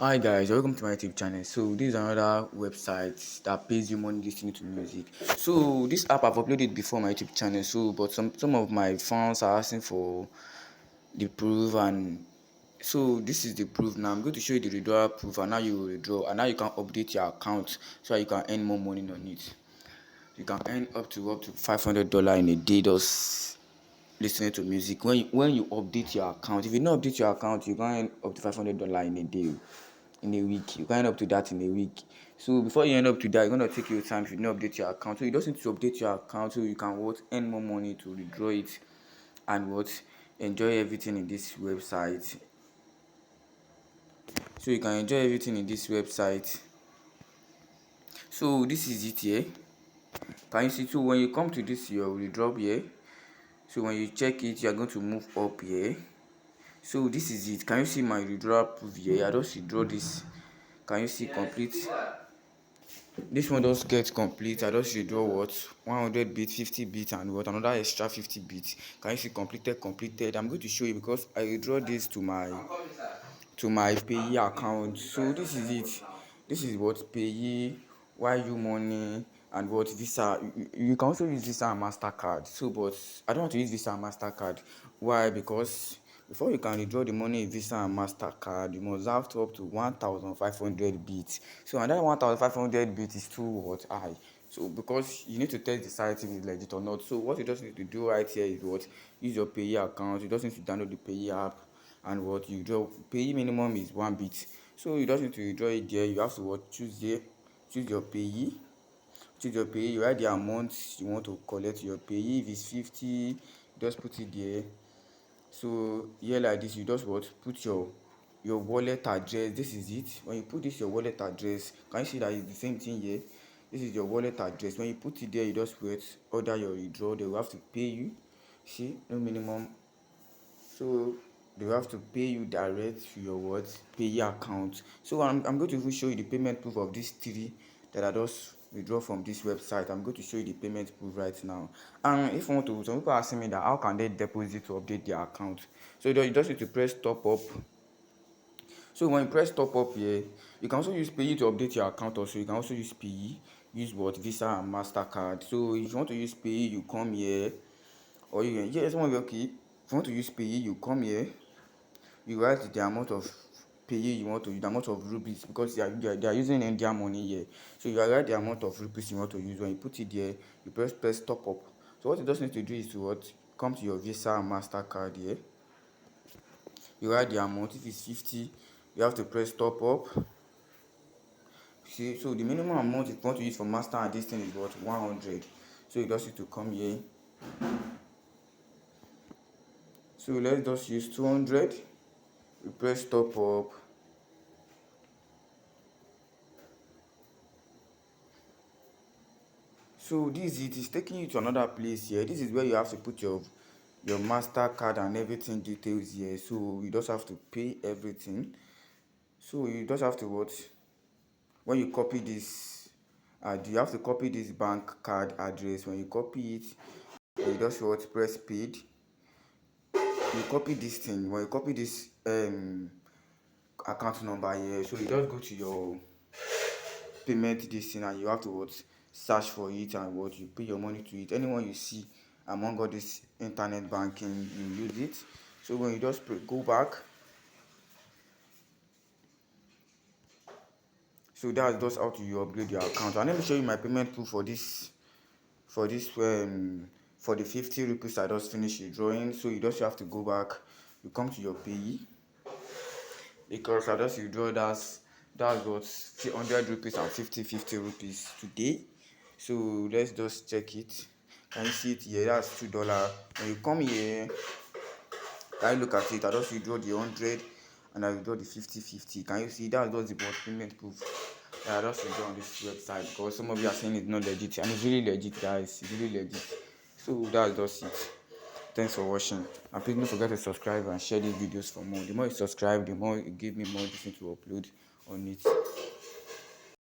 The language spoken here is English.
Hi guys, welcome to my YouTube channel. So this is another website that pays you money listening to music. So this app I've uploaded before my YouTube channel. So but some of my fans are asking for the proof, and so this is the proof. Now I'm going to show you the withdrawal proof, and now you will withdraw, and now you can update your account so you can earn more money on it. You can earn up to $500 in a day just listening to music. When you update your account, if you don't update your account, you can earn up to $500 in a day. In a week, you can end up to that in a week. So before you end up to that, it's gonna take you time if you don't update your account. So you just need to update your account so you can earn more money to withdraw it and enjoy everything in this website. So you can enjoy everything in this website. So this is it here. Can you see? So when you come to this your withdraw here, so when you check it, you are going to move up here. So this is it. Can you see my withdrawal proof here? I just withdraw this. Can you see complete? This one just get complete. I just withdraw 100 bits, 50 bits, and another extra 50 bits. Can you see completed? I'm going to show you because I withdraw this to my payee account. So this is it. This is what payee, YU money, and what Visa. You can also use Visa and Mastercard. So but I don't want to use Visa and Mastercard. Why? Because before you can withdraw the money in Visa and Mastercard, you must have to up to 1,500 bits. So another 1,500 bits is too high. So because you need to test the site if it's legit or not. So what you just need to do right here is use your payee account. You just need to download the payee app, and you withdraw. Payee minimum is 1 bit. So you just need to withdraw it there. You have to choose your payee. Choose your payee. You write the amount you want to collect your payee. If it's 50, just put it there. So here like this, you just put your wallet address. This is it. When you put this your wallet address, can you see that it's the same thing here? This is your wallet address. When you put it there, you just order your withdraw. They will have to pay you. See, no minimum. So they will have to pay you direct to your payee account. So I'm going to show you the payment proof of these three that I just withdraw from this website. I'm going to show you the payment proof right now. And if you want to, some people are asking me that how can they deposit to update their account? So you just need to press top up. So when you press top up here, you can also use payee to update your account. Also you can also use payee, use Visa and Mastercard. So if you want to use payee, you come here, or you can, yes, one okay. If you want to use payee, you come here, you write the amount of payee you want to use, the amount of rupees, because they are using India money here. So you write the amount of rupees you want to use. When you put it there, you press top up. So what you just need to do is to come to your Visa and Mastercard here. You write the amount. If it's 50, you have to press top up. See, so the minimum amount you want to use for master and this thing is 100. So you just need to come here. So let's just use 200. We press top up. So this is taking you to another place here. This is where you have to put your Mastercard and everything details here. So you just have to pay everything. So you just have to when you copy this, you have to copy this bank card address. When you copy it, you just press paid. You copy this thing. When you copy this account number here, so you just go to your payment this thing, and you have to search for it, and you pay your money to it. Anyone you see among all this internet banking, you use it. So when you just go back, so that's just how to upgrade your account. And let me show you my payment proof for the 50 rupees I just finished withdrawing. So you just have to go back, you come to your payee, because I just withdraw that's what 100 rupees and 50 rupees today. So let's just check it. Can you see it here? That's $2. When you come here, can you look at it? I just withdraw the 100 and I withdraw the 50. Can you see? That's just the payment proof that I just withdraw on this website, because some of you are saying it's not legit, and it's really legit, guys. It's really legit. So that's just it. Thanks for watching, and please don't forget to subscribe and share these videos for more. The more you subscribe, the more you give me more things to upload on it.